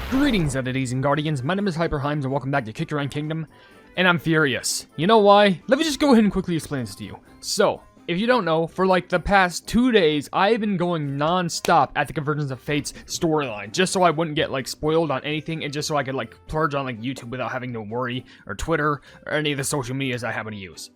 Greetings, entities and guardians. My name is HyperHimes and welcome back to Kick Your Own Kingdom. And I'm furious. You know why? Let me just go ahead and quickly explain this to you. So, if you don't know, for like the past 2 days, I've been going non-stop at the Convergence of Fate's storyline, just so I wouldn't get like spoiled on anything, and just so I could like purge on like YouTube without having to worry, or Twitter, or any of the social medias I happen to use.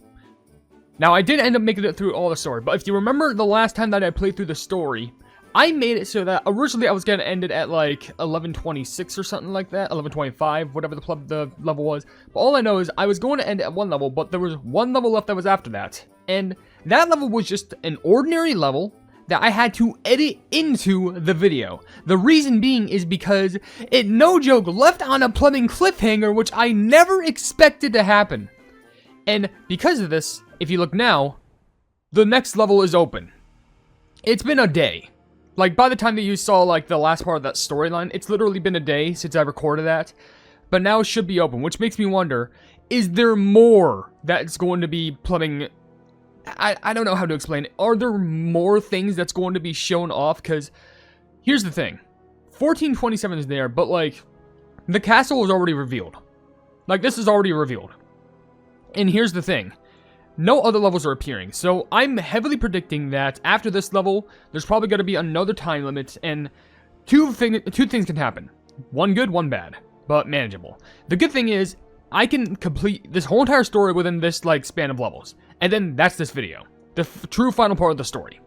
Now, I did end up making it through all the story, but if you remember the last time that I played through the story, I made it so that originally I was going to end it at like 11:26 or something like that, 11:25, whatever the level was. But all I know is I was going to end it at one level, but there was one level left that was after that. And that level was just an ordinary level that I had to edit into the video. The reason being is because it, no joke, left on a plumbing cliffhanger, which I never expected to happen. And because of this, if you look now, the next level is open. It's been a day. Like, by the time that you saw, like, the last part of that storyline, it's literally been a day since I recorded that. But now it should be open, which makes me wonder, is there more that's going to be plumbing? I don't know how to explain it. Are there more things that's going to be shown off? Because, here's the thing. 1427 is there, but, like, the castle is already revealed. Like, this is already revealed. And here's the thing. No other levels are appearing, so I'm heavily predicting that after this level, there's probably going to be another time limit, and two things can happen. One good, one bad, but manageable. The good thing is, I can complete this whole entire story within this, like, span of levels, and then that's this video. The true final part of the story.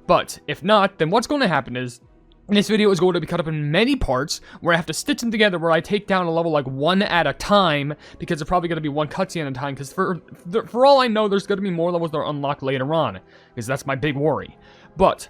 But, if not, then what's going to happen is, this video is going to be cut up in many parts, where I have to stitch them together, where I take down a level like one at a time, because there's probably going to be one cutscene at a time, because for all I know, there's going to be more levels that are unlocked later on, because that's my big worry. But,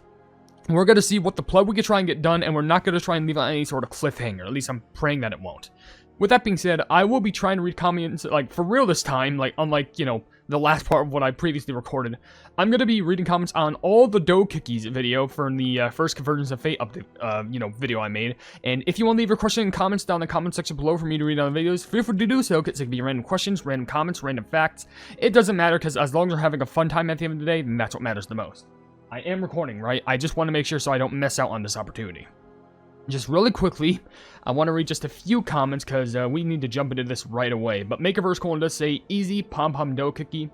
we're going to see what the plug we can try and get done, and we're not going to try and leave on any sort of cliffhanger, at least I'm praying that it won't. With that being said, I will be trying to read comments, like, for real this time, like, unlike, you know, the last part of what I previously recorded. I'm going to be reading comments on all the dough cookies video from the first Convergence of Fate update, video I made. And if you want to leave your question in comments down in the comment section below for me to read on the videos, feel free to do so, because it can be random questions, random comments, random facts. It doesn't matter, because as long as we're having a fun time at the end of the day, then that's what matters the most. I am recording, right? I just want to make sure so I don't miss out on this opportunity. Just really quickly, I want to read just a few comments because we need to jump into this right away. But Makerverse Colon does say, easy pom-pom dough cookie.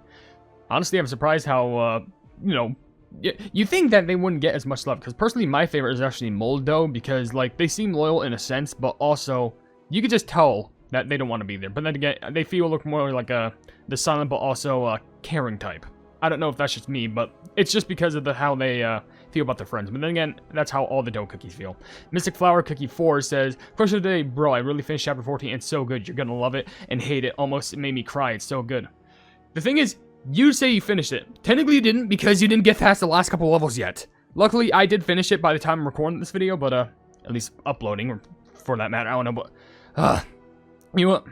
Honestly, I'm surprised how, you know, you think that they wouldn't get as much love. Because personally, my favorite is actually mold dough because, like, they seem loyal in a sense, but also, you could just tell that they don't want to be there. But then again, they look more like the silent but also caring type. I don't know if that's just me, but it's just because of how they feel about their friends. But then again, that's how all the dough cookies feel. Mystic Flower Cookie 4 says, question of the day, bro, I really finished chapter 14. It's so good. You're gonna love it and hate it. Almost made me cry. It's so good. The thing is, you say you finished it. Technically you didn't because you didn't get past the last couple levels yet. Luckily, I did finish it by the time I'm recording this video, but at least uploading, or for that matter, I don't know, but you know what?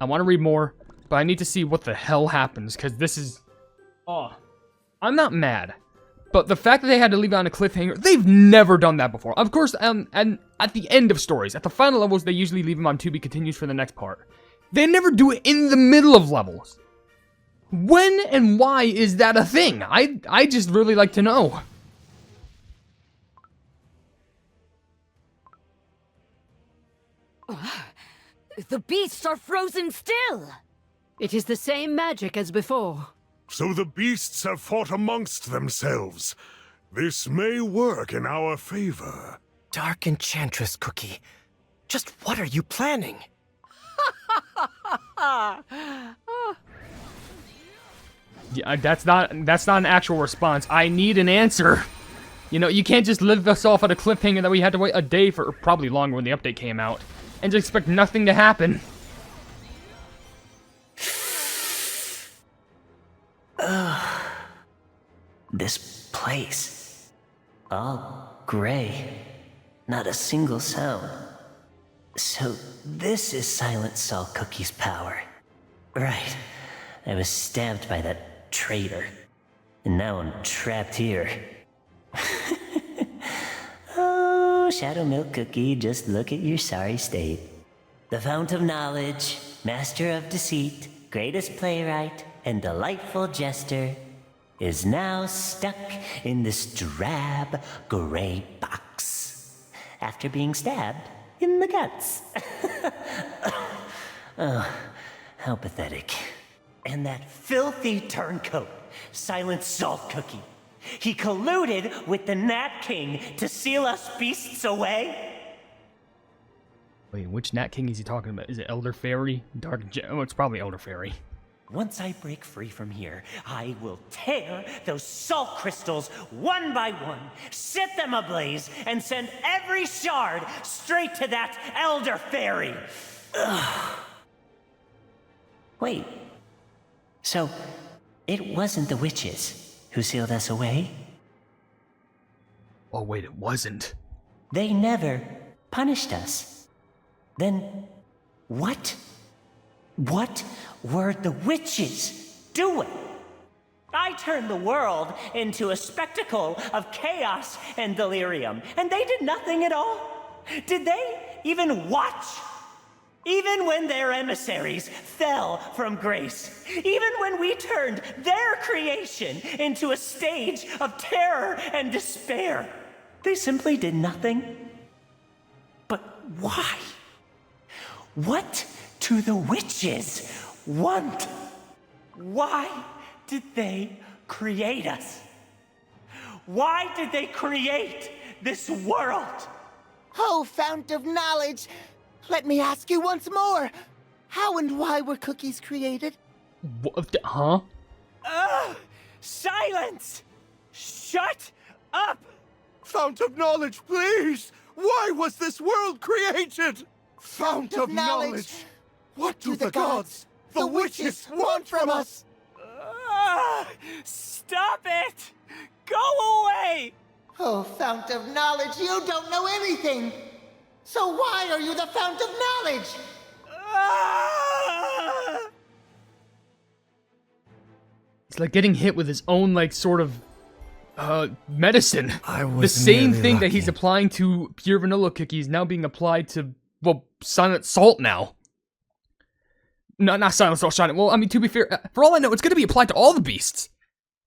I want to read more, but I need to see what the hell happens, because this is... Oh, I'm not mad, but the fact that they had to leave it on a cliffhanger, they've never done that before. Of course, and at the end of stories, at the final levels, they usually leave them on to be continued for the next part. They never do it in the middle of levels. When and why is that a thing? I just really like to know. The beasts are frozen still! It is the same magic as before. So the beasts have fought amongst themselves. This may work in our favor. Dark Enchantress Cookie, just what are you planning? Yeah, that's not an actual response. I need an answer. You know, you can't just live us off at a cliffhanger that we had to wait a day for, or probably longer when the update came out, and just expect nothing to happen. This place, all gray, not a single sound. So this is Silent Salt Cookie's power. Right, I was stabbed by that traitor, and now I'm trapped here. Oh, Shadow Milk Cookie, just look at your sorry state. The fount of knowledge, master of deceit, greatest playwright, and delightful jester, is now stuck in this drab gray box. after being stabbed in the guts. Oh, how pathetic. And that filthy turncoat, Silent Salt Cookie. He colluded with the Nat King to seal us beasts away. Wait, which Nat King is he talking about? Is it Elder Fairy? Oh, it's probably Elder Fairy. Once I break free from here, I will tear those salt crystals one by one, set them ablaze, and send every shard straight to that Elder Fairy. Ugh. Wait. So, it wasn't the witches who sealed us away? Oh, wait, it wasn't. They never punished us. Then, what? What were the witches doing? I turned the world into a spectacle of chaos and delirium, and they did nothing at all. Did they even watch? Even when their emissaries fell from grace, even when we turned their creation into a stage of terror and despair, they simply did nothing. But why? What do the witches want? Why did they create us? Why did they create this world? Oh, fount of knowledge! Let me ask you once more. How and why were cookies created? What? Huh? Silence! Shut up! Fount of knowledge, please! Why was this world created? Fount of knowledge! What do the gods, the witches, want from us? Stop it! Go away! Oh, fount of knowledge, you don't know anything! So why are you the fount of knowledge? It's like getting hit with his own, like, sort of, medicine. I was the same thing that lucky. he's applying to pure vanilla cookies now being applied to, well, Silent Salt now. No, not Silent Salt, Shining. Well, I mean, to be fair, for all I know, it's gonna be applied to all the beasts.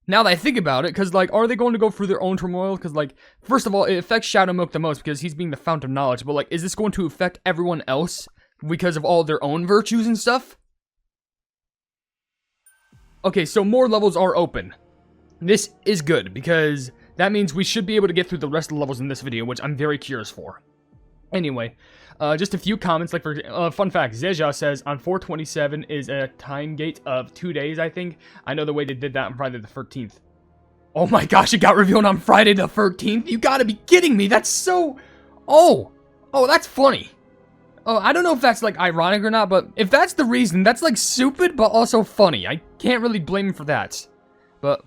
Now that I think about it, because, like, are they going to go through their own turmoil? Because, like, first of all, it affects Shadowmilk the most because he's being the fount of knowledge. But, like, is this going to affect everyone else because of all their own virtues and stuff? Okay, so more levels are open. This is good because that means we should be able to get through the rest of the levels in this video, which I'm very curious for. Anyway, just a few comments. Like, for fun fact, Zeja says on 4/27 is a time gate of 2 days, I think. I know the way they did that on Friday the 13th. Oh my gosh, it got revealed on Friday the 13th? You gotta be kidding me. That's so... Oh, that's funny. Oh, I don't know if that's, like, ironic or not, but if that's the reason, that's, like, stupid, but also funny. I can't really blame him for that. But...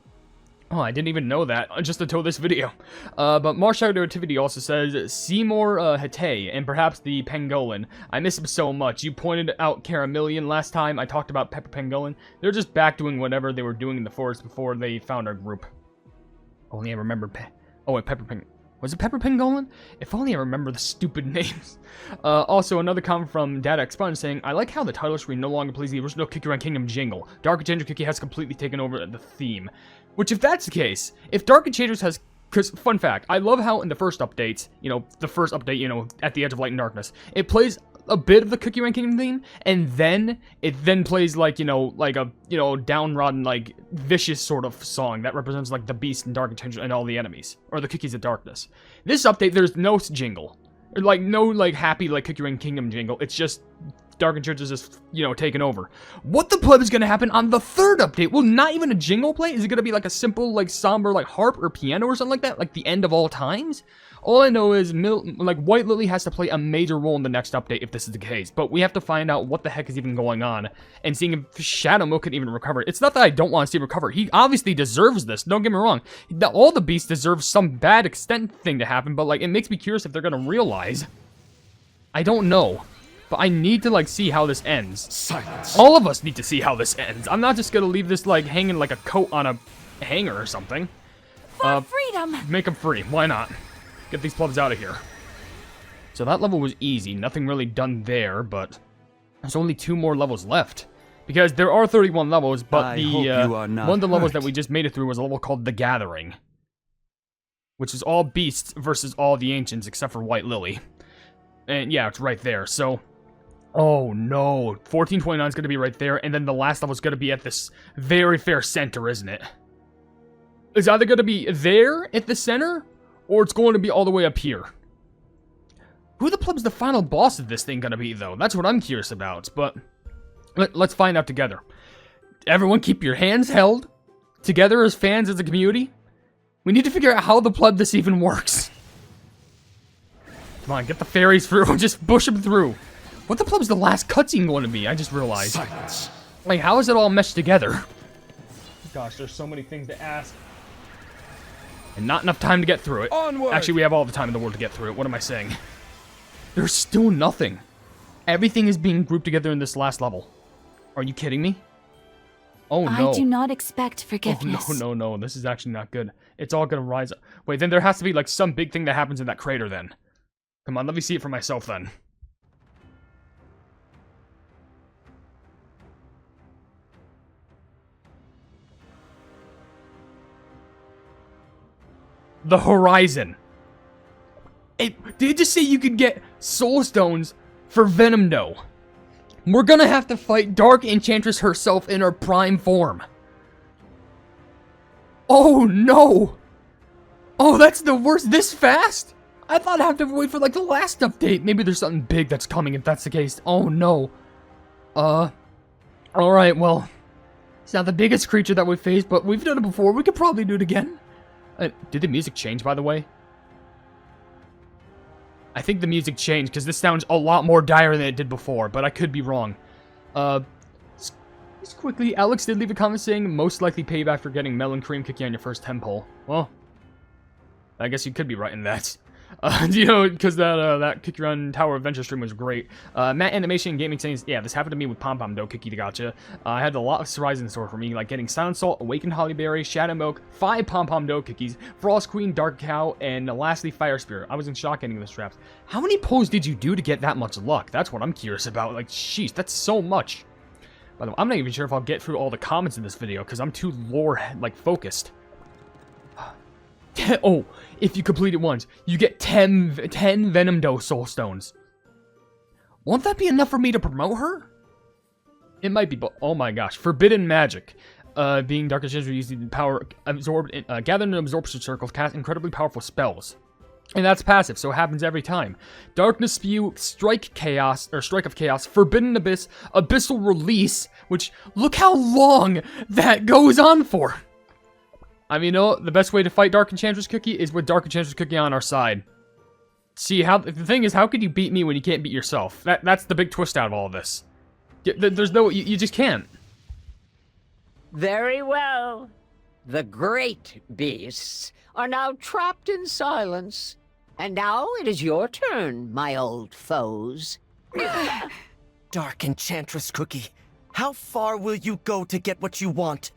Oh, I didn't even know that, just until this video. But Marshall Activity also says, Seymour Hate, and perhaps the Pangolin. I miss him so much. You pointed out Caramillion last time I talked about Pepper Pangolin. They're just back doing whatever they were doing in the forest before they found our group. Only I remember Pepper Pangolin. Was it Pepper Pangolin? If only I remember the stupid names. Also, another comment from Data Expunge saying, I like how the title screen no longer plays the original Cookie Run Kingdom jingle. Dark Enchanter Cookie has completely taken over the theme. Which, if that's the case, if Dark Enchanters has... Because, fun fact, I love how in the first update, at the Edge of Light and Darkness, it plays a bit of the Cookie Run Kingdom theme, and then it plays, like a downtrodden, like, vicious sort of song that represents, like, the Beast and Dark Enchanter and all the enemies. Or the Cookies of Darkness. This update, there's no jingle. Or, like, no, like, happy, like, Cookie Run Kingdom jingle. It's just... Dark Enchanter's just, taking over. What the pleb is going to happen on the third update? Well, not even a jingle play? Is it going to be like a simple, like, somber, like, harp or piano or something like that? Like, the end of all times? All I know is, White Lily has to play a major role in the next update if this is the case. But we have to find out what the heck is even going on. And seeing if Shadowmilk can even recover. It's not that I don't want to see him recover. He obviously deserves this. Don't get me wrong. All the beasts deserve some bad extent thing to happen. But, like, it makes me curious if they're going to realize. I don't know. But I need to, like, see how this ends. Silence. All of us need to see how this ends. I'm not just gonna leave this, like, hanging like a coat on a hanger or something. For freedom! Make them free. Why not? Get these plebs out of here. So that level was easy. Nothing really done there, but there's only 2 more levels left. Because there are 31 levels, but one of the levels that we just made it through was a level called The Gathering. which is all beasts versus all the ancients except for White Lily. And yeah, it's right there. So, oh no, 1429 is going to be right there, and then the last level is going to be at this very fair center, isn't it? It's either going to be there at the center, or it's going to be all the way up here. Who the pleb's the final boss of this thing going to be, though? That's what I'm curious about, but let's find out together. Everyone keep your hands held together as fans, as a community. We need to figure out how the pleb this even works. Come on, get the fairies through. Just push them through. What the pleb's the last cutscene going to be? I just realized. Silence. Like, how is it all meshed together? Gosh, there's so many things to ask. And not enough time to get through it. Onward. Actually, we have all the time in the world to get through it. What am I saying? There's still nothing. Everything is being grouped together in this last level. Are you kidding me? Oh no. I do not expect forgiveness. Oh no. This is actually not good. It's all gonna rise up. Wait, then there has to be like some big thing that happens in that crater then. Come on, let me see it for myself then. The horizon. Did it just say you could get soul stones for Venom though? We're gonna have to fight Dark Enchantress herself in her prime form. Oh no! Oh, that's the worst. This fast? I thought I'd have to wait for like the last update. Maybe there's something big that's coming if that's the case. Oh no. Alright, well. It's not the biggest creature that we've faced, but we've done it before. We could probably do it again. Did the music change, by the way? I think the music changed, because this sounds a lot more dire than it did before, but I could be wrong. Just quickly, Alex did leave a comment saying, most likely payback for getting melon cream cookie on your first temple. Well, I guess you could be right in that. You know, because that Cookie Run Tower Adventure stream was great. Matt Animation Gaming saying, yeah, this happened to me with Pom Pom Dough Cookie to Gotcha. I had a lot of surprises in store for me, like getting Silent Salt, Awakened Hollyberry, Shadow Milk, 5 Pom Pom Dough Cookies, Frost Queen, Dark Cow, and lastly, Fire Spirit. I was in shock getting the straps. How many pulls did you do to get that much luck? That's what I'm curious about. Like, sheesh, that's so much. By the way, I'm not even sure if I'll get through all the comments in this video, because I'm too lore, like, focused. Oh, if you complete it once, you get 10 Venom Dough Soul Stones. Won't that be enough for me to promote her? It might be, but oh my gosh. Forbidden Magic. Being Dark Enchantress using power absorbed, gathered in absorption circles, cast incredibly powerful spells. And that's passive, so it happens every time. Darkness Spew, Strike of Chaos, Forbidden Abyss, Abyssal Release, which, look how long that goes on for. I mean, you know, the best way to fight Dark Enchantress Cookie is with Dark Enchantress Cookie on our side. See, the thing is, how could you beat me when you can't beat yourself? That's the big twist out of all of this. There's no, you just can't. Very well. The great beasts are now trapped in silence. And now it is your turn, my old foes. Dark Enchantress Cookie, how far will you go to get what you want?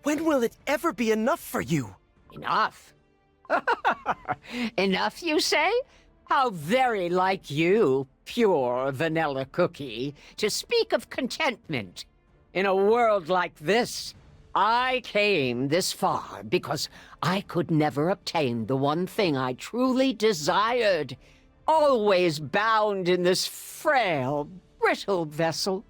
When will it ever be enough for you? Enough? Enough, you say? How very like you, pure vanilla cookie, to speak of contentment. In a world like this, I came this far because I could never obtain the one thing I truly desired. Always bound in this frail, brittle vessel,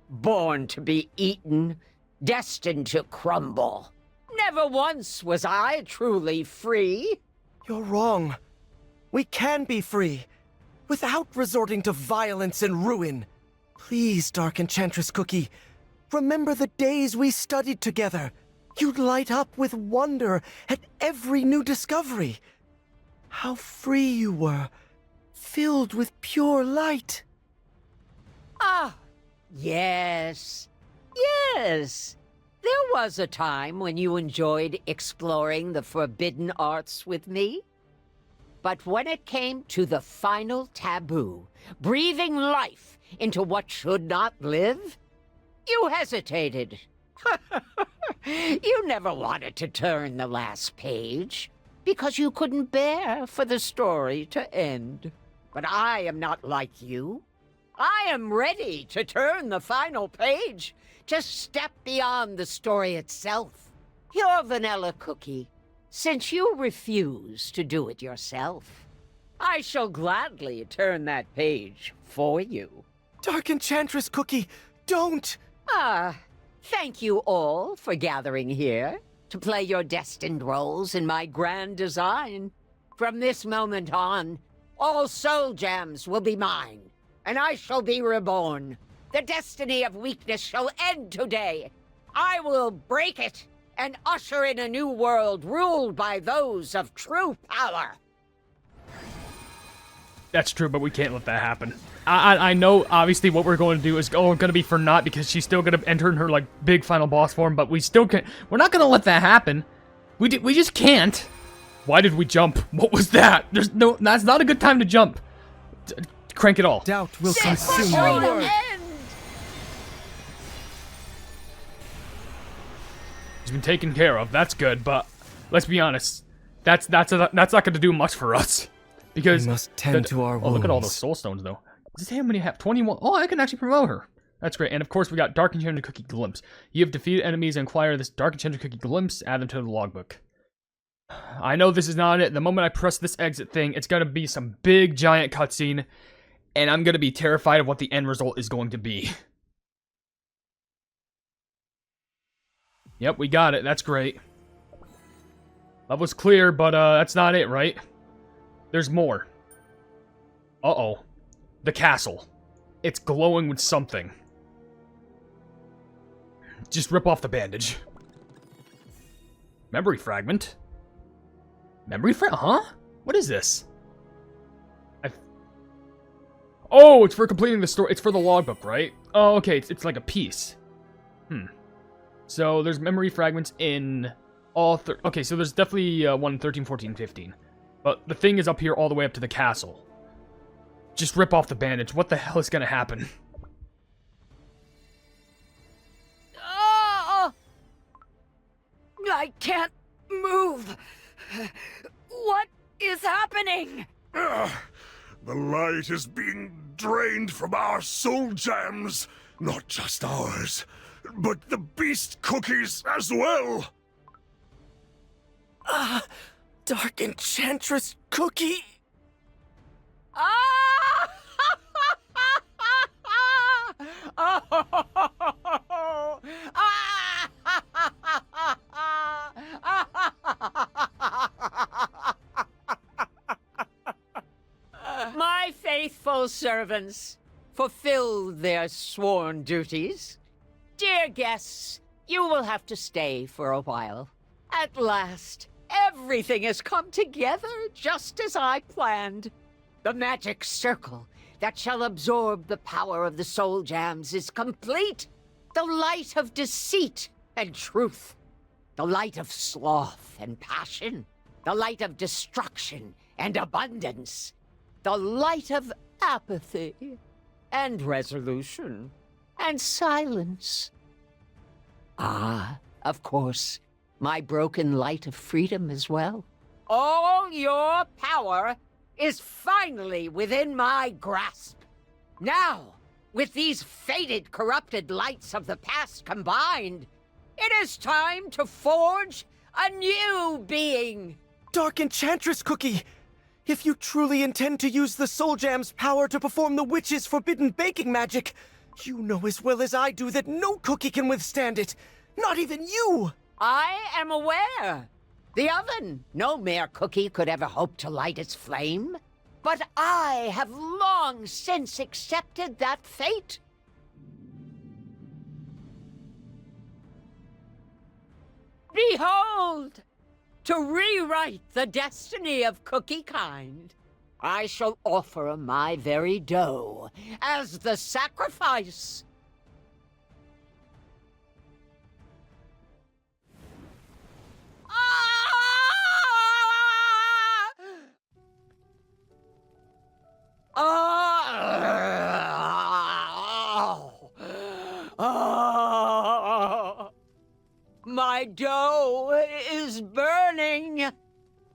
born to be eaten, destined to crumble. Never once was I truly free. You're wrong. We can be free, without resorting to violence and ruin. Please, Dark Enchantress Cookie, remember the days we studied together. You'd light up with wonder at every new discovery. How free you were, filled with pure light. Ah, yes. Yes. There was a time when you enjoyed exploring the forbidden arts with me. But when it came to the final taboo, breathing life into what should not live, you hesitated. You never wanted to turn the last page, because you couldn't bear for the story to end. But I am not like you. I am ready to turn the final page, to step beyond the story itself. Your vanilla cookie, Since you refuse to do it yourself, I shall gladly turn that page for you. Dark Enchantress Cookie, don't! Thank you all for gathering here to play your destined roles in my grand design. From this moment on, all soul gems will be mine, and I shall be reborn. The destiny of weakness shall end today. I will break it and usher in a new world ruled by those of true power. That's true, but we can't let that happen. I know, obviously, what we're going to do is going to be for naught because she's still going to enter in her, like, big final boss form, but we still can't. We're not going to let that happen. We just can't. Why did we jump? What was that? That's not a good time to jump. Crank it all. Doubt will consume you. He's been taken care of. That's good, but let's be honest. That's not going to do much for us. Because we must tend to our wounds. Oh, look at all those soul stones, though. Does how many have? 21. Oh, I can actually promote her. That's great. And of course, we got Dark Enchanted Cookie Glimpse. You have defeated enemies and acquire this Dark Enchanted Cookie Glimpse. Add them to the logbook. I know this is not it. The moment I press this exit thing, it's going to be some big, giant cutscene. And I'm going to be terrified of what the end result is going to be. Yep, we got it. That's great. That was clear, but that's not it, right? There's more. Uh-oh. The castle. It's glowing with something. Just rip off the bandage. Memory fragment? Huh? What is this? Oh, it's for completing the story. It's for the logbook, right? Oh, okay. It's like a piece. So there's memory fragments in all... Okay, so there's definitely one in 13, 14, 15. But the thing is up here all the way up to the castle. Just rip off the bandage. What the hell is going to happen? I can't move. What is happening? The light is being drained from our soul gems. Not just ours, but the beast cookies as well. Dark Enchantress Cookie! My faithful servants fulfilled their sworn duties. Dear guests, you will have to stay for a while. At last, everything has come together just as I planned. The magic circle that shall absorb the power of the soul gems is complete. The light of deceit and truth. The light of sloth and passion. The light of destruction and abundance. The light of apathy and resolution and silence. Of course, my broken light of freedom as well. All your power is finally within my grasp. Now, with these faded, corrupted lights of the past combined, it is time to forge a new being. Dark Enchantress Cookie! If you truly intend to use the Soul Jam's power to perform the witch's forbidden baking magic, you know as well as I do that no cookie can withstand it. Not even you! I am aware. The oven. No mere cookie could ever hope to light its flame. But I have long since accepted that fate. Behold! To rewrite the destiny of cookie kind, I shall offer my very dough as the sacrifice. My dough is burning.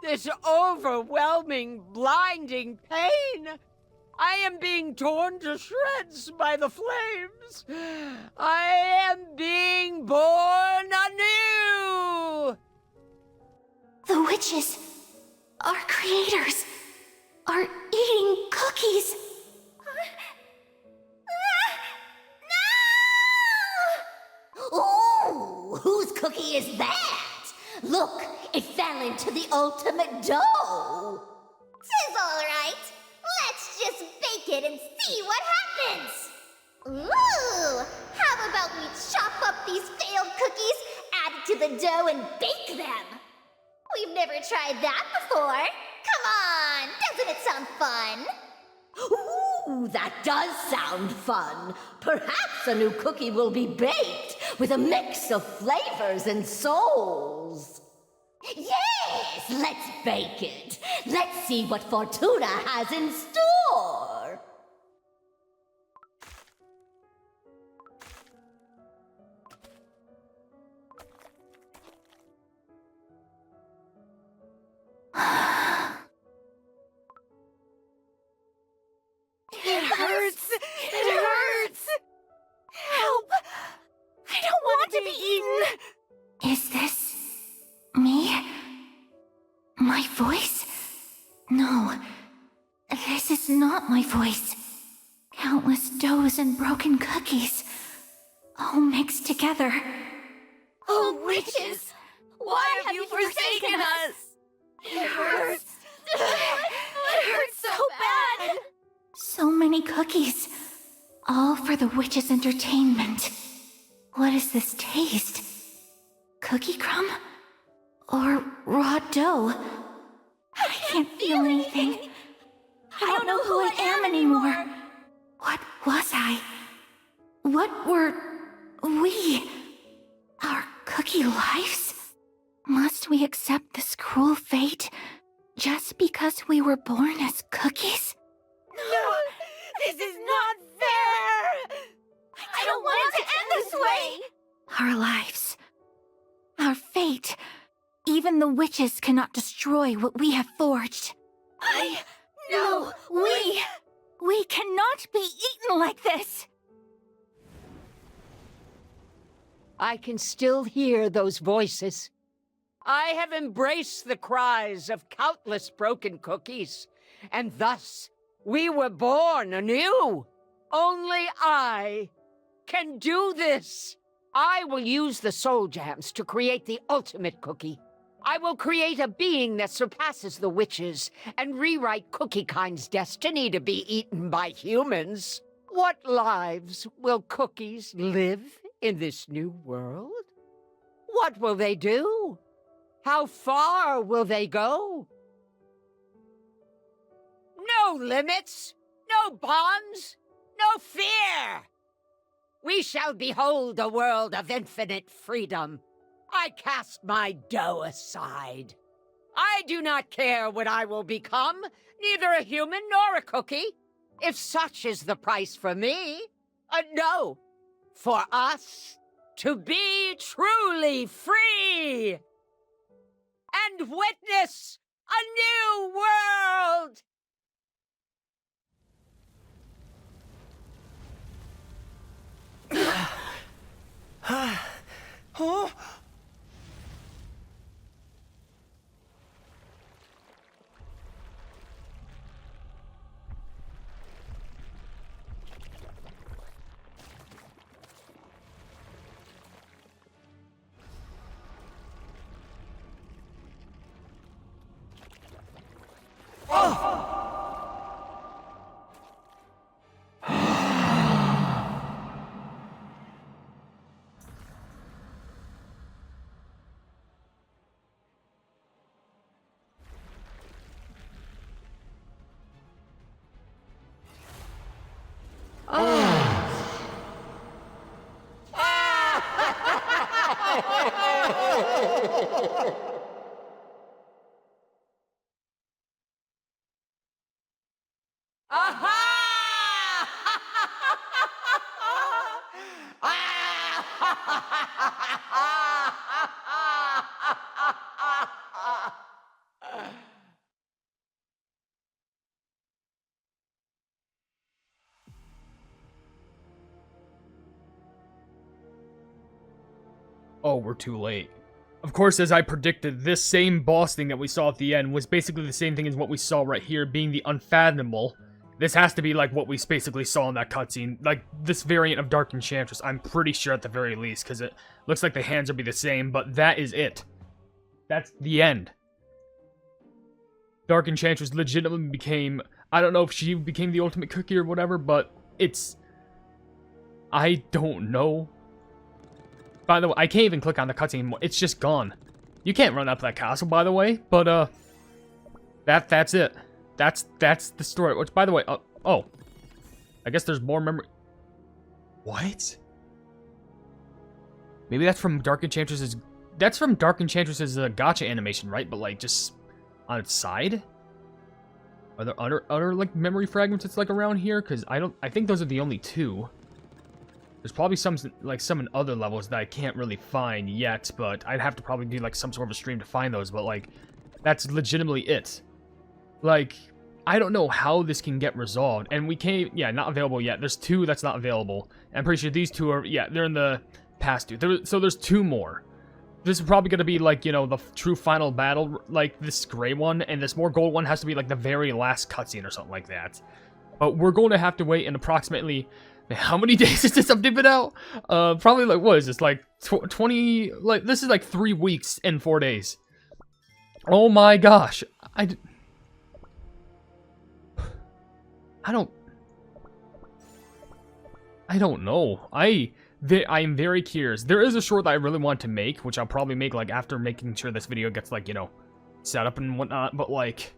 This overwhelming, blinding pain. I am being torn to shreds by the flames. I am being born anew. The witches, our creators, are eating cookies. Oh, whose cookie is that? Look, it fell into the ultimate dough. Tis all right. Let's just bake it and see what happens. Ooh, how about we chop up these failed cookies, add it to the dough, and bake them? We've never tried that before. Come on, doesn't it sound fun? Ooh, that does sound fun. Perhaps a new cookie will be baked with a mix of flavors and souls. Yes, let's bake it. Let's see what Fortuna has in store. It hurts! It hurts! Help! I don't want to be eaten! Is this me? My voice? No, this is not my voice. Countless doughs and broken cookies, all mixed together. Oh, witches! Why have you forsaken us? It hurts! It hurts so bad! So many cookies, all for the witches' entertainment. What is this taste? Cookie crumb? Or raw dough? I can't feel anything. I don't know who I am anymore. What was I? What were we? Our cookie lives? Must we accept this cruel fate just because we were born as cookies? No! This is not fair! I don't want it to end this way! Our lives. Our fate. Even the witches cannot destroy what we have forged. No! We cannot be eaten like this! I can still hear those voices. I have embraced the cries of countless broken cookies, and thus we were born anew. Only I can do this. I will use the soul gems to create the ultimate cookie. I will create a being that surpasses the witches and rewrite Cookie Kind's destiny to be eaten by humans. What lives will cookies live in this new world? What will they do? How far will they go? No limits, no bonds, no fear. We shall behold a world of infinite freedom. I cast my dough aside. I do not care what I will become, neither a human nor a cookie. If such is the price for me, no, for us to be truly free and witness a new world. Huh? Oh, we're too late. Of course, as I predicted, this same boss thing that we saw at the end was basically the same thing as what we saw right here, being the unfathomable. This has to be like what we basically saw in that cutscene, like this variant of Dark Enchantress, I'm pretty sure at the very least, because it looks like the hands will be the same, but that is it. That's the end. Dark Enchantress legitimately became, I don't know if she became the ultimate cookie or whatever, but it's, I don't know. By the way, I can't even click on the cutscene anymore. It's just gone. You can't run up that castle, by the way. But that's it. That's the story. Which, by the way, oh, I guess there's more memory. What? Maybe that's from Dark Enchantress's. That's from Dark Enchantress's gotcha animation, right? But like just on its side. Are there other like memory fragments that's like around here? Because I think those are the only two. There's probably some in other levels that I can't really find yet, but I'd have to probably do like some sort of a stream to find those, but like, that's legitimately it. Like, I don't know how this can get resolved, and we can't, yeah, not available yet. There's two that's not available. I'm pretty sure these two are, yeah, they're in the past two. So there's two more. This is probably going to be like, you know, the true final battle, like this gray one, and this more gold one has to be like the very last cutscene or something like that. But we're going to have to wait in approximately... How many days has this update been out? Probably like, what is this, like 20, like, this is like 3 weeks and 4 days. Oh my gosh. I don't know. I am very curious. There is a short that I really want to make, which I'll probably make like after making sure this video gets like, you know, set up and whatnot, but like,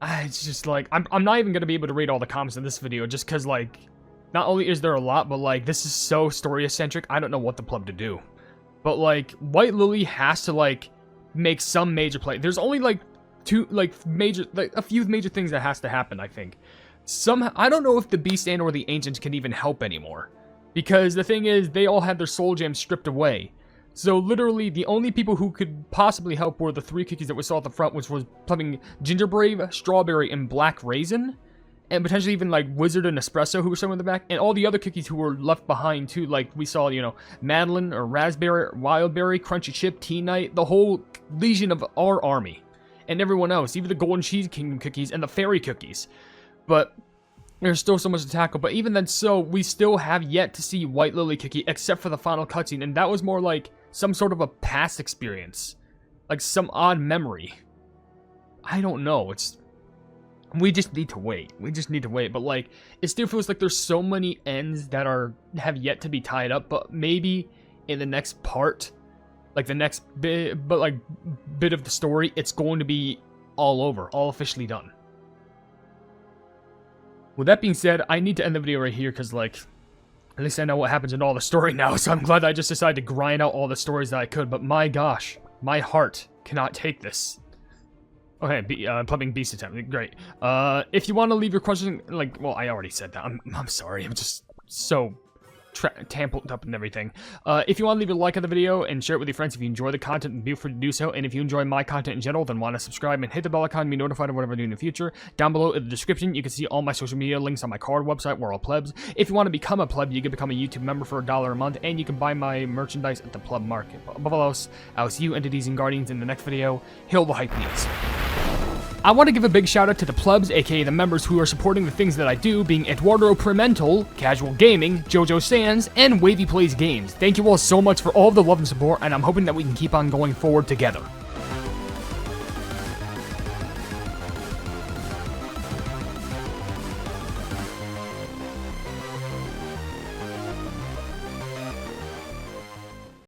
it's just like, I'm not even going to be able to read all the comments in this video just because like, not only is there a lot, but like, this is so story-centric, I don't know what the plug to do. But like, White Lily has to like, make some major play. There's only like a few major things that has to happen, I think. I don't know if the Beast and or the Ancients can even help anymore. Because the thing is, they all had their soul gems stripped away. So literally, the only people who could possibly help were the 3 cookies that we saw at the front, which was plumbing Gingerbrave, Strawberry, and Black Raisin. And potentially even like Wizard and Espresso who were somewhere in the back. And all the other cookies who were left behind too. Like we saw, you know, Madeline or Raspberry, or Wildberry, Crunchy Chip, Tea Knight. The whole legion of our army. And everyone else. Even the Golden Cheese Kingdom cookies and the Fairy cookies. But there's still so much to tackle. But even then so, we still have yet to see White Lily cookie. Except for the final cutscene. And that was more like some sort of a past experience. Like some odd memory. I don't know. We just need to wait. But like, it still feels like there's so many ends that have yet to be tied up. But maybe in the next part, like the next bit of the story, it's going to be all over, all officially done. With that being said, I need to end the video right here because like, at least I know what happens in all the story now. So I'm glad I just decided to grind out all the stories that I could. But my gosh, my heart cannot take this. Okay, plumbing beast attempt. Great. If you want to leave your question, like, well, I already said that. I'm sorry. I'm just so tampered up and everything. If you want to leave a like on the video and share it with your friends if you enjoy the content, then feel free to do so. And if you enjoy my content in general, then want to subscribe and hit the bell icon to be notified of whatever I do in the future. Down below in the description, you can see all my social media links on my card website, We're All Plebs. If you want to become a pleb, you can become a YouTube member for $1 a month, and you can buy my merchandise at the pleb market. But above all else, I'll see you entities and guardians in the next video. Hail the Hypenese. I want to give a big shout out to the plebs, aka the members who are supporting the things that I do, being Eduardo Pimentel, Casual Gaming, Jojo Sands, and Wavy Plays Games. Thank you all so much for all of the love and support, and I'm hoping that we can keep on going forward together.